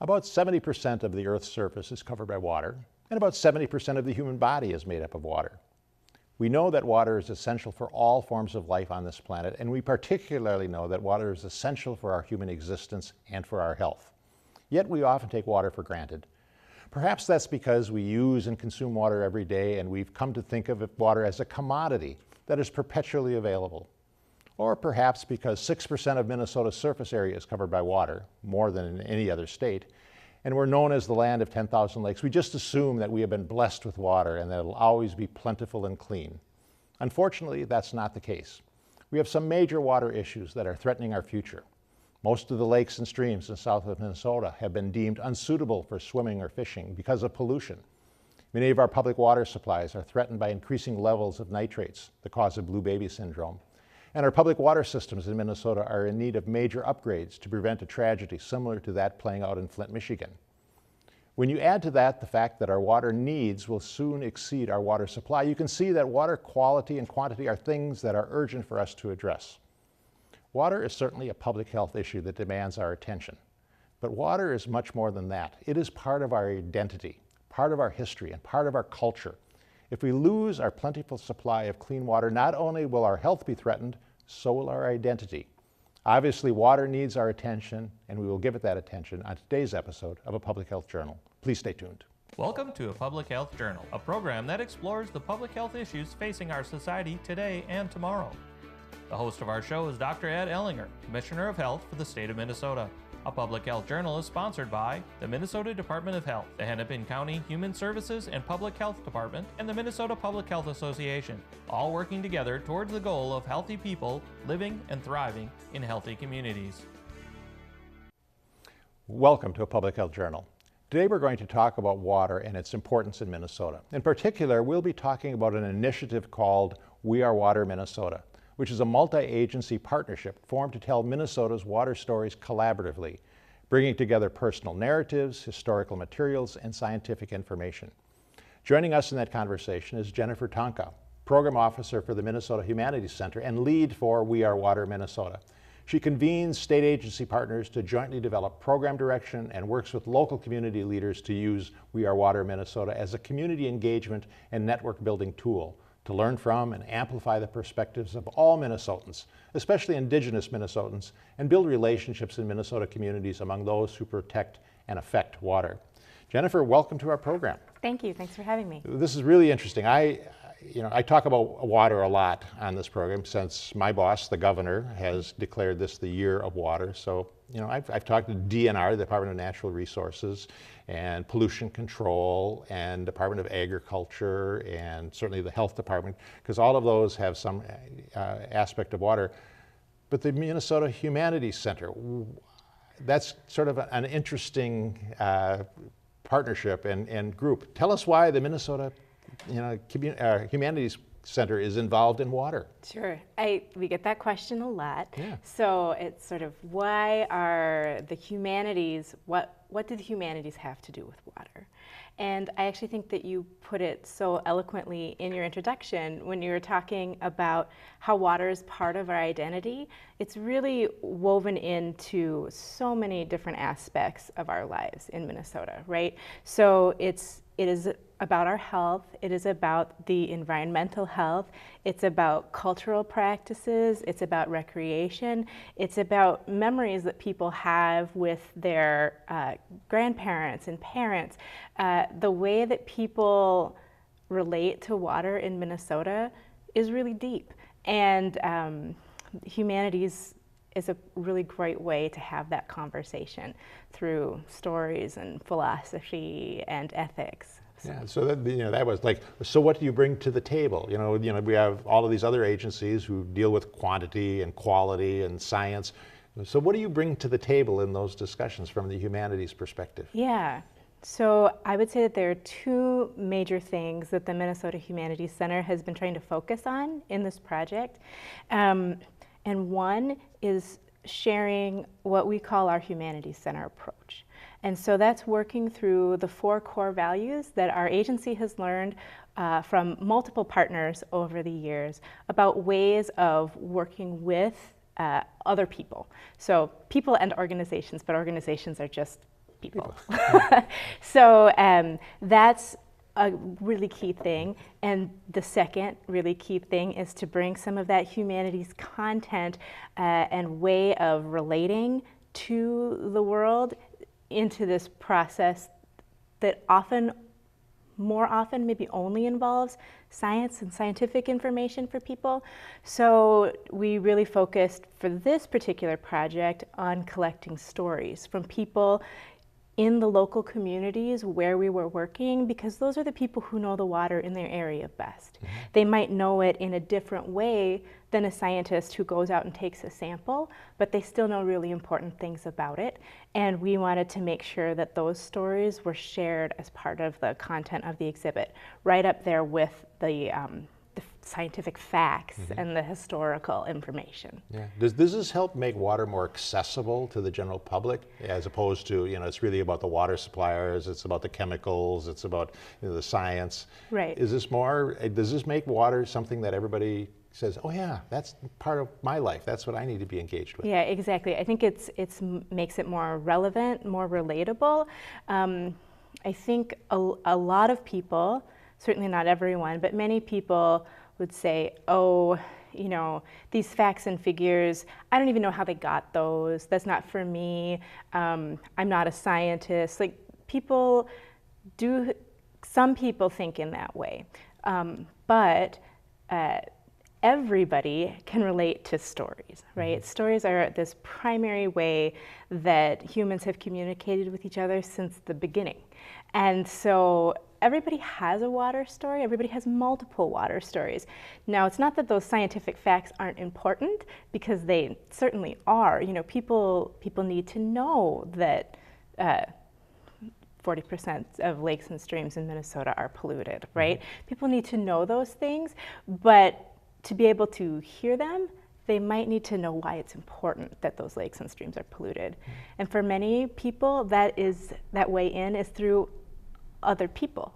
About 70% of the Earth's surface is covered by water, and about 70% of the human body is made up of water. We know that water is essential for all forms of life on this planet, and we particularly know that water is essential for our human existence and for our health. Yet we often take water for granted. Perhaps that's because we use and consume water every day, and we've come to think of water as a commodity that is perpetually available. Or perhaps because 6% of Minnesota's surface area is covered by water, more than in any other state, and we're known as the land of 10,000 lakes, we just assume that we have been blessed with water and that it'll always be plentiful and clean. Unfortunately, that's not the case. We have some major water issues that are threatening our future. Most of the lakes and streams in south of Minnesota have been deemed unsuitable for swimming or fishing because of pollution. Many of our public water supplies are threatened by increasing levels of nitrates, the cause of blue baby syndrome. And our public water systems in Minnesota are in need of major upgrades to prevent a tragedy similar to that playing out in Flint, Michigan. When you add to that the fact that our water needs will soon exceed our water supply, you can see that water quality and quantity are things that are urgent for us to address. Water is certainly a public health issue that demands our attention. But water is much more than that. It is part of our identity, part of our history, and part of our culture. If we lose our plentiful supply of clean water, not only will our health be threatened, so will our identity. Obviously, water needs our attention, and we will give it that attention on today's episode of A Public Health Journal. Please stay tuned. Welcome to A Public Health Journal, a program that explores the public health issues facing our society today and tomorrow. The host of our show is Dr. Ed Ellinger, Commissioner of Health for the state of Minnesota. A Public Health Journal is sponsored by the Minnesota Department of Health, the Hennepin County Human Services and Public Health Department, and the Minnesota Public Health Association, all working together towards the goal of healthy people living and thriving in healthy communities. Welcome to A Public Health Journal. Today we're going to talk about water and its importance in Minnesota. In particular, we'll be talking about an initiative called We Are Water Minnesota, which is a multi-agency partnership formed to tell Minnesota's water stories collaboratively, bringing together personal narratives, historical materials, and scientific information. Joining us in that conversation is Jennifer Tonko, Program Officer for the Minnesota Humanities Center and lead for We Are Water Minnesota. She convenes state agency partners to jointly develop program direction and works with local community leaders to use We Are Water Minnesota as a community engagement and network building tool to learn from and amplify the perspectives of all Minnesotans, especially Indigenous Minnesotans, and build relationships in Minnesota communities among those who protect and affect water. Jennifer, welcome to our program. Thank you. Thanks for having me. This is really interesting. I talk about water a lot on this program since my boss, the governor, has declared this the year of water. So, I've talked to DNR, the Department of Natural Resources, and Pollution Control, and Department of Agriculture, and certainly the Health Department, because all of those have some aspect of water. But the Minnesota Humanities Center, that's sort of an interesting partnership and group. Tell us why the Minnesota Humanities Center is involved in water. Sure. We get that question a lot. Yeah. So it's sort of, why are the humanities, what do the humanities have to do with water? And I actually think that you put it so eloquently in your introduction when you were talking about how water is part of our identity. It's really woven into so many different aspects of our lives in Minnesota, right? So it is about our health, it is about the environmental health, it's about cultural practices, it's about recreation, it's about memories that people have with their grandparents and parents. The way that people relate to water in Minnesota is really deep, and humanities is a really great way to have that conversation through stories and philosophy and ethics. Yeah, so that was like, so what do you bring to the table? We have all of these other agencies who deal with quantity and quality and science. So what do you bring to the table in those discussions from the humanities perspective? Yeah, so I would say that there are two major things that the Minnesota Humanities Center has been trying to focus on in this project. And one is sharing what we call our Humanities Center approach. And so that's working through the 4 core values that our agency has learned from multiple partners over the years about ways of working with other people. So people and organizations, but organizations are just people. So that's a really key thing. And the second really key thing is to bring some of that humanities content and way of relating to the world into this process that more often, maybe only involves science and scientific information for people. So we really focused for this particular project on collecting stories from people in the local communities where we were working, because those are the people who know the water in their area best. Mm-hmm. They might know it in a different way than a scientist who goes out and takes a sample, but they still know really important things about it. And we wanted to make sure that those stories were shared as part of the content of the exhibit, right up there with the scientific facts mm-hmm. and the historical information. Yeah. Does this help make water more accessible to the general public, as opposed to, it's really about the water suppliers, it's about the chemicals, it's about the science? Right. Does this make water something that everybody says, oh yeah, that's part of my life, that's what I need to be engaged with? Yeah, exactly. I think it's makes it more relevant, more relatable. I think a lot of people, certainly not everyone, but many people would say, oh, these facts and figures, I don't even know how they got those. That's not for me. I'm not a scientist. Like, some people think in that way. But everybody can relate to stories, right? Mm-hmm. Stories are this primary way that humans have communicated with each other since the beginning. And so everybody has a water story. Everybody has multiple water stories. Now, it's not that those scientific facts aren't important, because they certainly are. People need to know that 40% of lakes and streams in Minnesota are polluted, right? Mm-hmm. People need to know those things, but to be able to hear them, they might need to know why it's important that those lakes and streams are polluted. Mm-hmm. And for many people, that way in is through other people.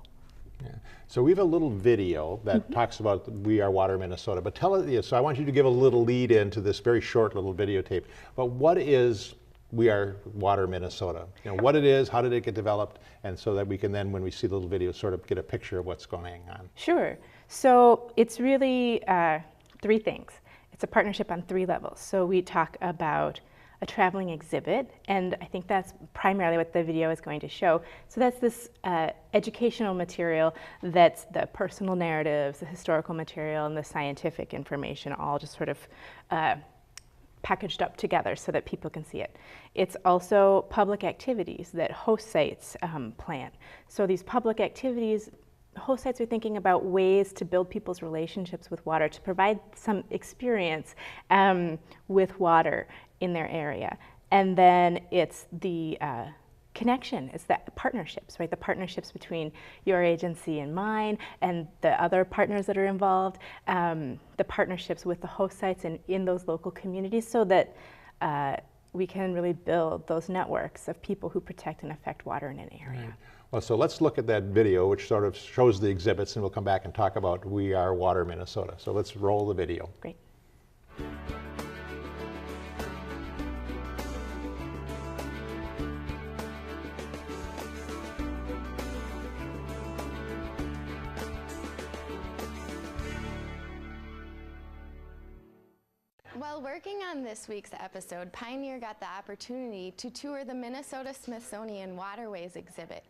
Yeah. So we have a little video that mm-hmm. talks about We Are Water Minnesota, but so I want you to give a little lead into this very short little videotape. But what is We Are Water Minnesota? What it is, how did it get developed, and so that we can then, when we see the little video, sort of get a picture of what's going on. Sure. So it's really three things. It's a partnership on three levels. So we talk about a traveling exhibit, and I think that's primarily what the video is going to show. So that's this educational material that's the personal narratives, the historical material, and the scientific information all just sort of packaged up together so that people can see it. It's also public activities that host sites plan. So these public activities, host sites are thinking about ways to build people's relationships with water, to provide some experience with water in their area. And then it's the connection, it's the partnerships, right? The partnerships between your agency and mine and the other partners that are involved, the partnerships with the host sites and in those local communities, so that we can really build those networks of people who protect and affect water in an area. Right. Well, so let's look at that video, which sort of shows the exhibits, and we'll come back and talk about We Are Water Minnesota. So let's roll the video. Great. While working on this week's episode, Pioneer got the opportunity to tour the Minnesota Smithsonian Waterways exhibit.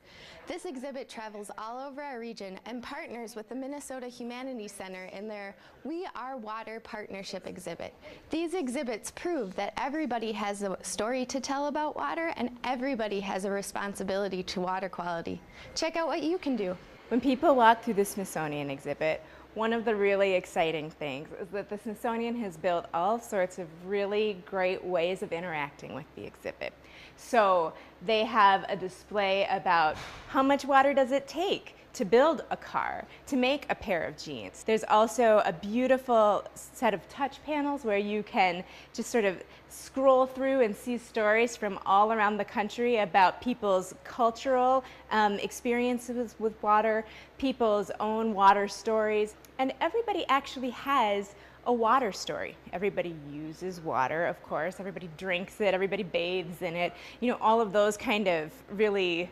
This exhibit travels all over our region and partners with the Minnesota Humanities Center in their We Are Water Partnership exhibit. These exhibits prove that everybody has a story to tell about water, and everybody has a responsibility to water quality. Check out what you can do. When people walk through the Smithsonian exhibit, one of the really exciting things is that the Smithsonian has built all sorts of really great ways of interacting with the exhibit. So they have a display about how much water does it take to build a car, to make a pair of jeans. There's also a beautiful set of touch panels where you can just sort of scroll through and see stories from all around the country about people's cultural experiences with water, people's own water stories. And everybody actually has a water story. Everybody uses water, of course. Everybody drinks it. Everybody bathes in it. You know, all of those kind of really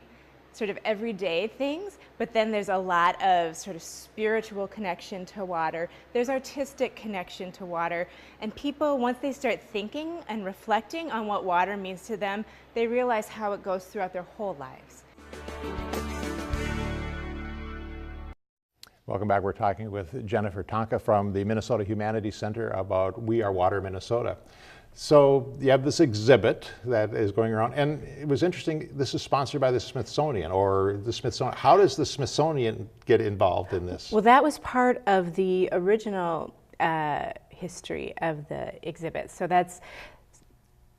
sort of everyday things, but then there's a lot of sort of spiritual connection to water. There's artistic connection to water. And people, once they start thinking and reflecting on what water means to them, they realize how it goes throughout their whole lives. Welcome back. We're talking with Jennifer Tonko from the Minnesota Humanities Center about We Are Water, Minnesota. So you have this exhibit that is going around, and it was interesting, this is sponsored by the Smithsonian, or the Smithsonian. How does the Smithsonian get involved in this? Well, that was part of the original history of the exhibit. So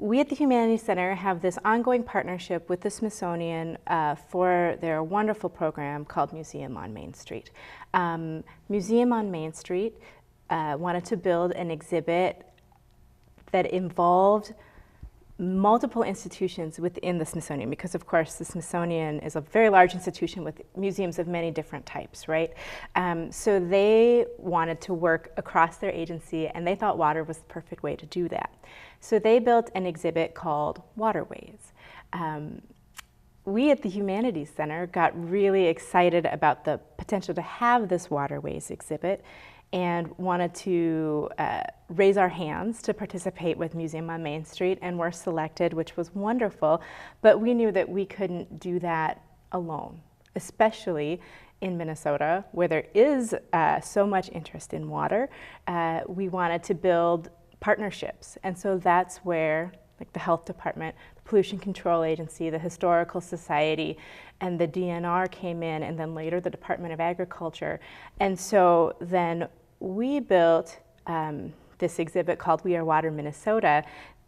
we at the Humanities Center have this ongoing partnership with the Smithsonian for their wonderful program called Museum on Main Street. Museum on Main Street wanted to build an exhibit that involved multiple institutions within the Smithsonian, because of course the Smithsonian is a very large institution with museums of many different types, right? So they wanted to work across their agency, and they thought water was the perfect way to do that. So they built an exhibit called Waterways. We at the Humanities Center got really excited about the potential to have this Waterways exhibit and wanted to raise our hands to participate with Museum on Main Street, and were selected, which was wonderful. But we knew that we couldn't do that alone, especially in Minnesota, where there is so much interest in water. We wanted to build partnerships, and so that's where, like, the Health Department, the Pollution Control Agency, the Historical Society, and the DNR came in, and then later the Department of Agriculture. And so then we built this exhibit called We Are Water, Minnesota,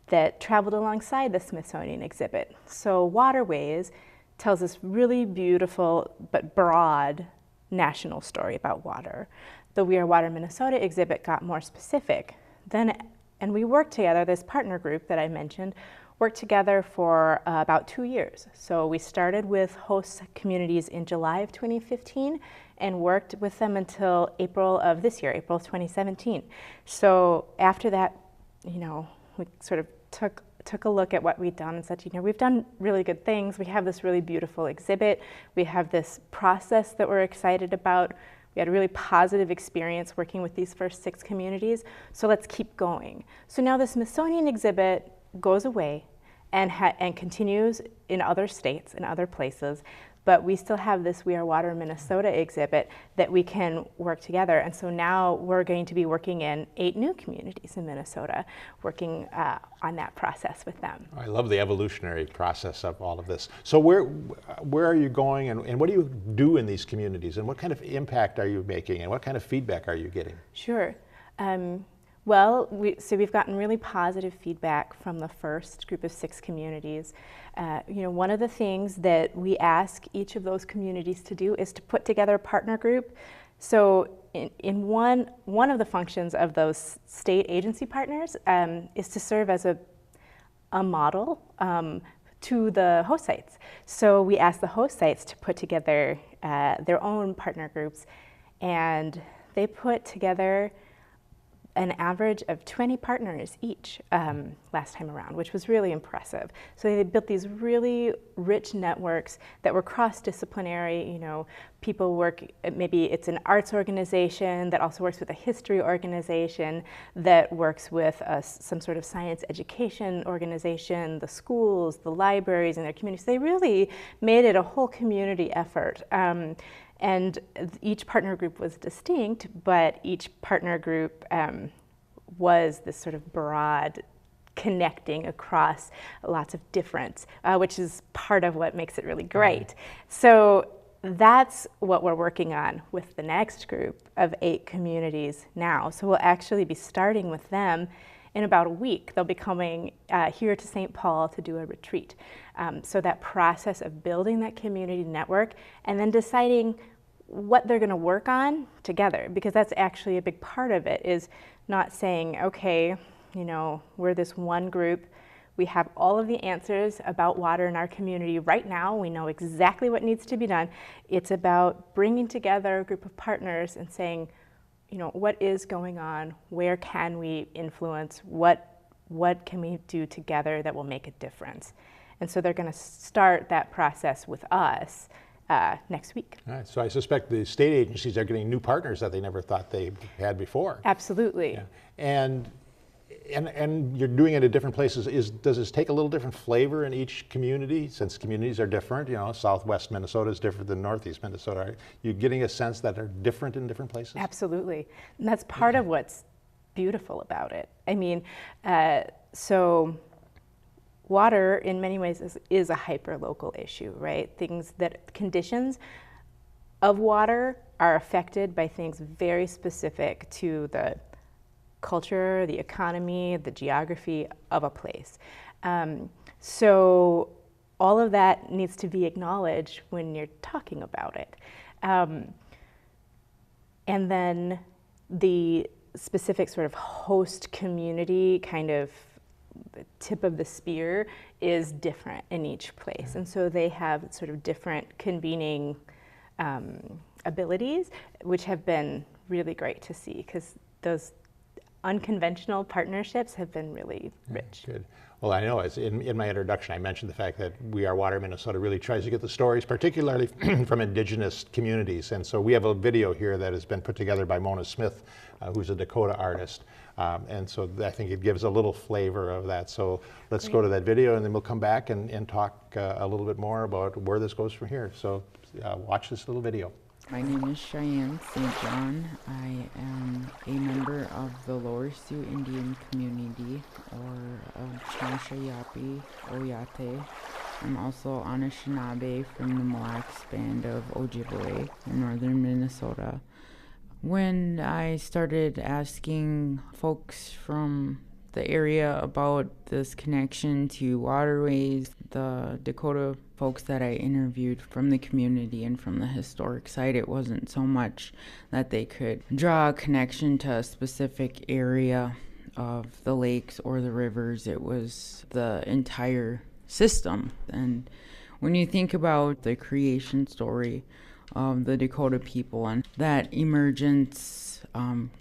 that traveled alongside the Smithsonian exhibit. So Waterways tells this really beautiful but broad national story about water. The We Are Water, Minnesota exhibit got more specific. And we worked together, this partner group that I mentioned, worked together for about 2 years. So we started with host communities in July of 2015 and worked with them until April of this year, April of 2017. So after that, you know, we sort of took a look at what we'd done and said, you know, we've done really good things. We have this really beautiful exhibit. We have this process that we're excited about. We had a really positive experience working with these first 6 communities, so let's keep going. So now the Smithsonian exhibit goes away and continues in other states and other places, but we still have this We Are Water Minnesota exhibit that we can work together. And so now we're going to be working in 8 new communities in Minnesota, working on that process with them. I love the evolutionary process of all of this. So where are you going, and what do you do in these communities, and what kind of impact are you making, and what kind of feedback are you getting? Sure. Well, we've gotten really positive feedback from the first group of 6 communities. You know, one of the things that we ask each of those communities to do is to put together a partner group. So in one of the functions of those state agency partners is to serve as a model to the host sites. So we ask the host sites to put together their own partner groups, and they put together an average of 20 partners each last time around, which was really impressive. So they built these really rich networks that were cross-disciplinary. You know, people work, maybe it's an arts organization that also works with a history organization that works with some sort of science education organization, the schools, the libraries in their communities. They really made it a whole community effort. And each partner group was distinct, but each partner group was this sort of broad connecting across lots of difference, which is part of what makes it really great. So that's what we're working on with the next group of 8 communities now. So we'll actually be starting with them in about a week. They'll be coming here to St. Paul to do a retreat. So that process of building that community network and then deciding what they're going to work on together, because that's actually a big part of it, is not saying, okay, you know, we're this one group, we have all of the answers about water in our community right now, we know exactly what needs to be done. It's about bringing together a group of partners and saying, what is going on, where can we influence, what can we do together that will make a difference. And so they're going to start that process with us next week. All right, so I suspect the state agencies are getting new partners that they never thought they had before. Absolutely. Yeah. And you're doing it at different places. Does this take a little different flavor in each community, since communities are different? Southwest Minnesota is different than Northeast Minnesota. Are you getting a sense that they're different in different places? Absolutely. And that's part of what's beautiful about it. I mean, so water in many ways is a hyper-local issue, right? Conditions of water are affected by things very specific to the culture, the economy, the geography of a place. So all of that needs to be acknowledged when you're talking about it. And then the specific sort of host community kind of the tip of the spear is different in each place. And so they have sort of different convening abilities, which have been really great to see, because those unconventional partnerships have been really rich. Good. Well, I know in my introduction I mentioned the fact that We Are Water Minnesota really tries to get the stories, particularly from indigenous communities. And so we have a video here that has been put together by Mona Smith, who's a Dakota artist. And so I think it gives a little flavor of that. So let's go to that video, and then we'll come back and talk a little bit more about where this goes from here. So watch this little video. My name is Cheyenne St. John. I am a member of the Lower Sioux Indian community, or Chanashayapi Oyate. I'm also Anishinaabe from the Mille Lacs band of Ojibwe in northern Minnesota. When I started asking folks from the area about this connection to Waterways, the Dakota folks that I interviewed from the community and from the historic site, it wasn't so much that they could draw a connection to a specific area of the lakes or the rivers. It was the entire system. And when you think about the creation story of the Dakota people, and that emergence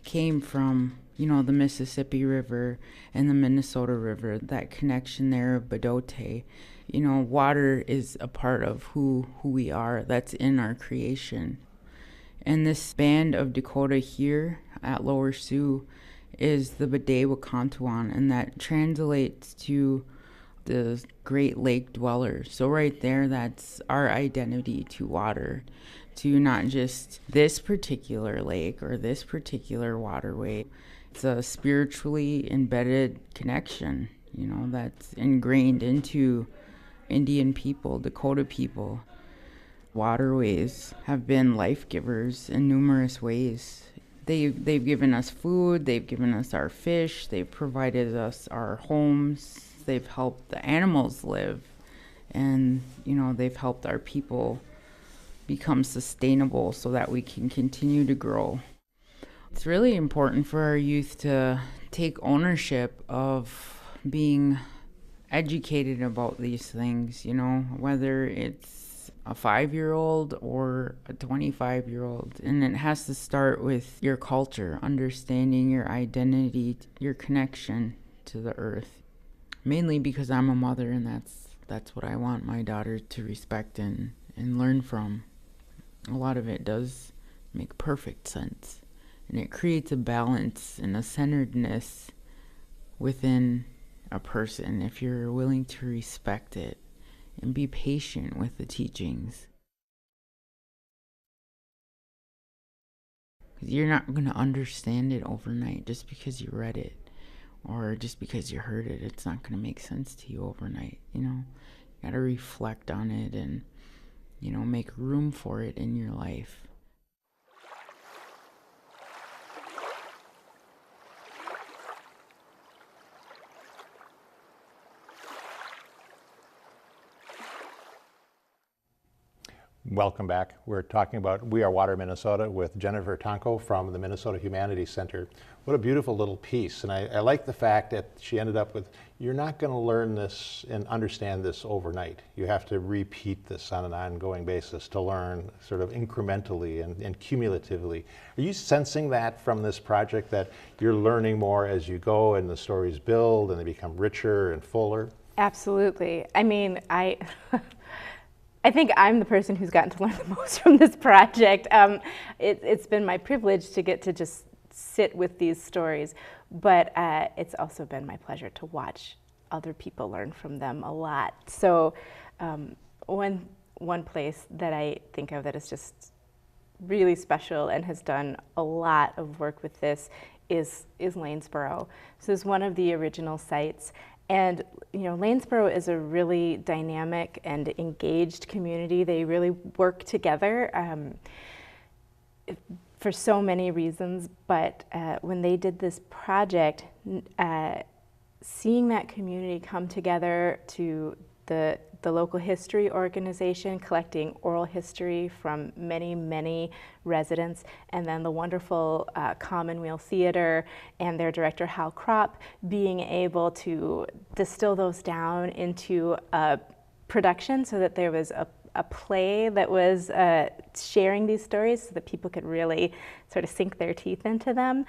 came from the Mississippi River and the Minnesota River, that connection there of Bedote. Water is a part of who we are. That's in our creation. And this band of Dakota here at Lower Sioux is the Bede-Wakantuan, and that translates to the Great Lake Dwellers. So right there, that's our identity to water, to not just this particular lake or this particular waterway. It's a spiritually embedded connection, that's ingrained into Indian people, Dakota people. Waterways have been life givers in numerous ways. They've given us food, they've given us our fish, they've provided us our homes, they've helped the animals live, and they've helped our people become sustainable so that we can continue to grow. It's really important for our youth to take ownership of being educated about these things, whether it's a 5-year-old or a 25-year-old. And it has to start with your culture, understanding your identity, your connection to the earth. Mainly because I'm a mother, and that's what I want my daughter to respect and learn from. A lot of it does make perfect sense. And it creates a balance and a centeredness within a person if you're willing to respect it and be patient with the teachings. Because you're not going to understand it overnight just because you read it or just because you heard it. It's not going to make sense to you overnight. You got to reflect on it and, make room for it in your life. Welcome back. We're talking about We Are Water Minnesota with Jennifer Tonko from the Minnesota Humanities Center. What a beautiful little piece. And I like the fact that she ended up with, you're not going to learn this and understand this overnight. You have to repeat this on an ongoing basis to learn sort of incrementally and cumulatively. Are you sensing that from this project, that you're learning more as you go and the stories build and they become richer and fuller? Absolutely. I mean, I think I'm the person who's gotten to learn the most from this project. It's been my privilege to get to just sit with these stories, but it's also been my pleasure to watch other people learn from them a lot. So one place that I think of that is just really special and has done a lot of work with this is Lanesboro. So it's one of the original sites. And you know, Lanesboro is a really dynamic and engaged community. They really work together for so many reasons. But when they did this project, seeing that community come together to the local history organization, collecting oral history from many, many residents, and then the wonderful Commonweal Theater and their director, Hal Kropp, being able to distill those down into a production so that there was a play that was sharing these stories so that people could really sort of sink their teeth into them,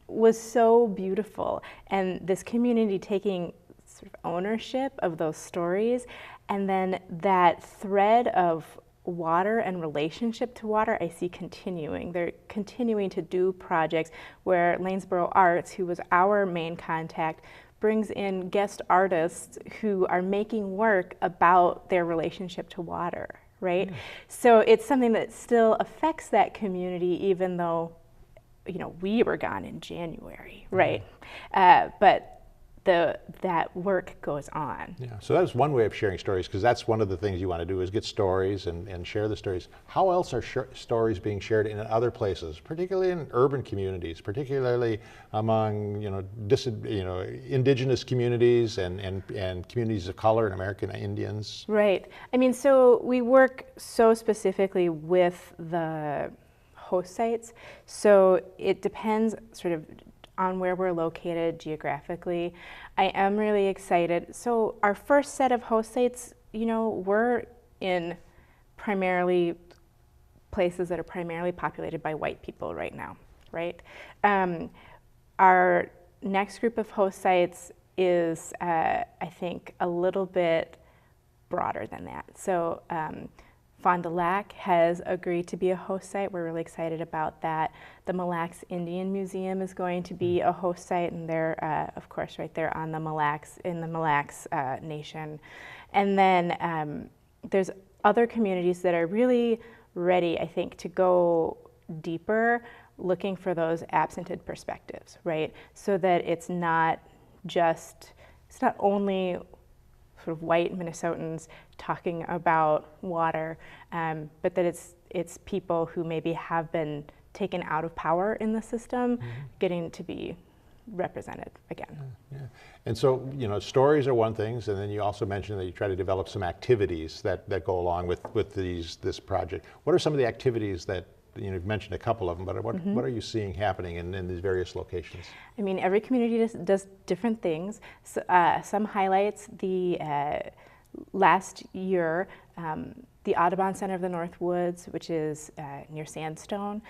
was so beautiful. And this community taking sort of ownership of those stories, and then that thread of water and relationship to water I see continuing. They're continuing to do projects where Lanesboro Arts, who was our main contact, brings in guest artists who are making work about their relationship to water, right? Mm. So it's something that still affects that community, even though, you know, we were gone in January, right? But that work goes on. Yeah, so that's one way of sharing stories, because that's one of the things you want to do, is get stories and share the stories. How else are stories being shared in other places, particularly in urban communities, particularly among indigenous communities and communities of color and American Indians? Right. I mean, so we work so specifically with the host sites, so it depends sort of on where we're located geographically. I am really excited. So our first set of host sites, you know, we're in primarily places that are primarily populated by white people right now, right? Our next group of host sites is, I think, a little bit broader than that. So Fond du Lac has agreed to be a host site. We're really excited about that. The Mille Lacs Indian Museum is going to be a host site, and they're, of course, right there on the Mille Lacs, in the Mille Lacs Nation. And then there's other communities that are really ready, I think, to go deeper, looking for those absented perspectives, right? So that it's not only sort of white Minnesotans talking about water, but that it's people who maybe have been taken out of power in the system, getting to be represented again. Yeah. And so, you know, stories are one thing, and then you also mentioned that you try to develop some activities that go along with this project. What are some of the activities that, you know, you've mentioned a couple of them, but what are you seeing happening in these various locations? I mean, every community does different things. So, some highlights, the last year, the Audubon Center of the North Woods, which is near Sandstone,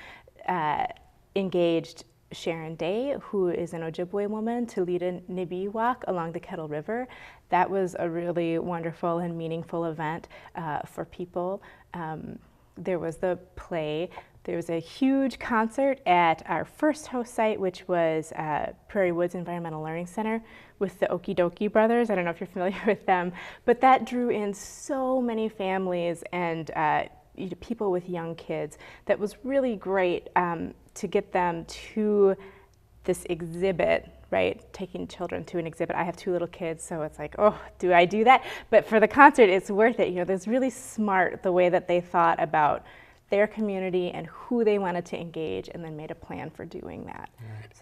engaged Sharon Day, who is an Ojibwe woman, to lead a Nibi walk along the Kettle River. That was a really wonderful and meaningful event for people. There was the play. There was a huge concert at our first host site, which was Prairie Woods Environmental Learning Center with the Okie Dokie brothers. I don't know if you're familiar with them, but that drew in so many families and people with young kids. That was really great to get them to this exhibit, right? Taking children to an exhibit. I have 2 little kids, so it's like, oh, do I do that? But for the concert, it's worth it. You know, there's really smart the way that they thought about their community and who they wanted to engage, and then made a plan for doing that. Right.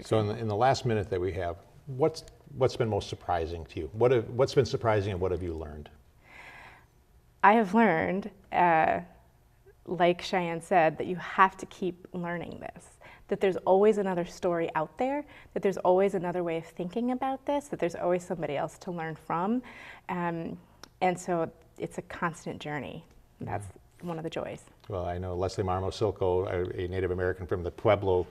So in the last minute that we have, what's been most surprising to you? What's been surprising, and what have you learned? I have learned like Cheyenne said, that you have to keep learning this, that there's always another story out there, that there's always another way of thinking about this, that there's always somebody else to learn from. And so it's a constant journey. That's one of the joys. Well, I know Leslie Marmosilco, a Native American from the Pueblo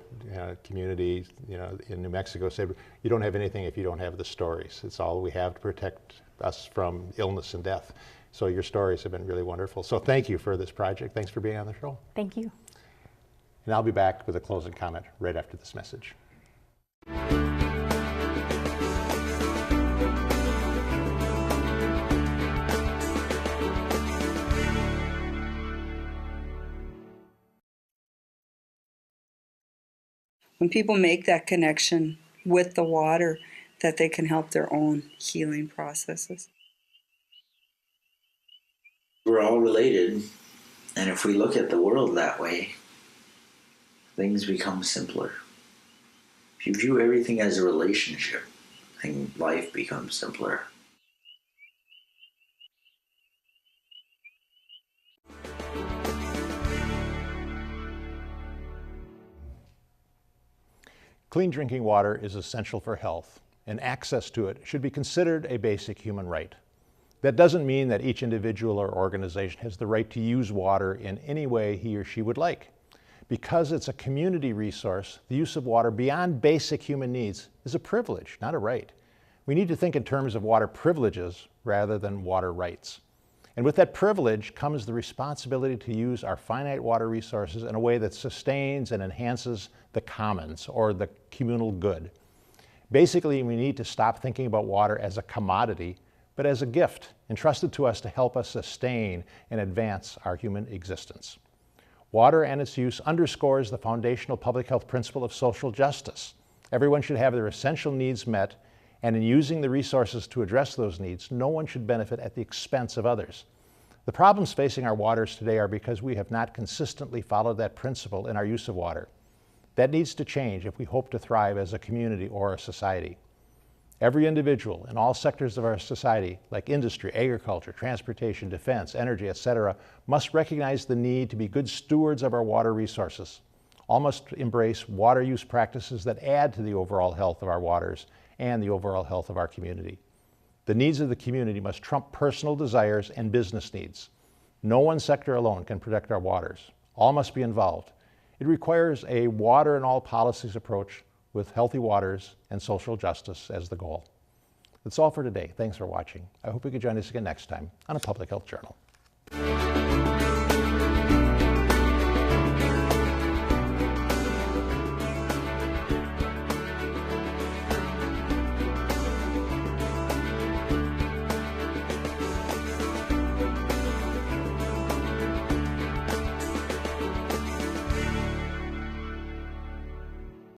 community, in New Mexico, said, "You don't have anything if you don't have the stories. It's all we have to protect us from illness and death." So your stories have been really wonderful. So thank you for this project. Thanks for being on the show. Thank you. And I'll be back with a closing comment right after this message. When people make that connection with the water, that they can help their own healing processes. We're all related, and if we look at the world that way, things become simpler. If you view everything as a relationship, then life becomes simpler. Clean drinking water is essential for health, and access to it should be considered a basic human right. That doesn't mean that each individual or organization has the right to use water in any way he or she would like. Because it's a community resource, the use of water beyond basic human needs is a privilege, not a right. We need to think in terms of water privileges rather than water rights. And with that privilege comes the responsibility to use our finite water resources in a way that sustains and enhances the commons, or the communal good. Basically, we need to stop thinking about water as a commodity, but as a gift entrusted to us to help us sustain and advance our human existence. Water and its use underscores the foundational public health principle of social justice. Everyone should have their essential needs met, and in using the resources to address those needs, no one should benefit at the expense of others. The problems facing our waters today are because we have not consistently followed that principle in our use of water. That needs to change if we hope to thrive as a community or a society. Every individual in all sectors of our society, like industry, agriculture, transportation, defense, energy, etc., must recognize the need to be good stewards of our water resources. All must embrace water use practices that add to the overall health of our waters and the overall health of our community. The needs of the community must trump personal desires and business needs. No one sector alone can protect our waters. All must be involved. It requires a water and all policies approach with healthy waters and social justice as the goal. That's all for today. Thanks for watching. I hope you can join us again next time on a Public Health Journal.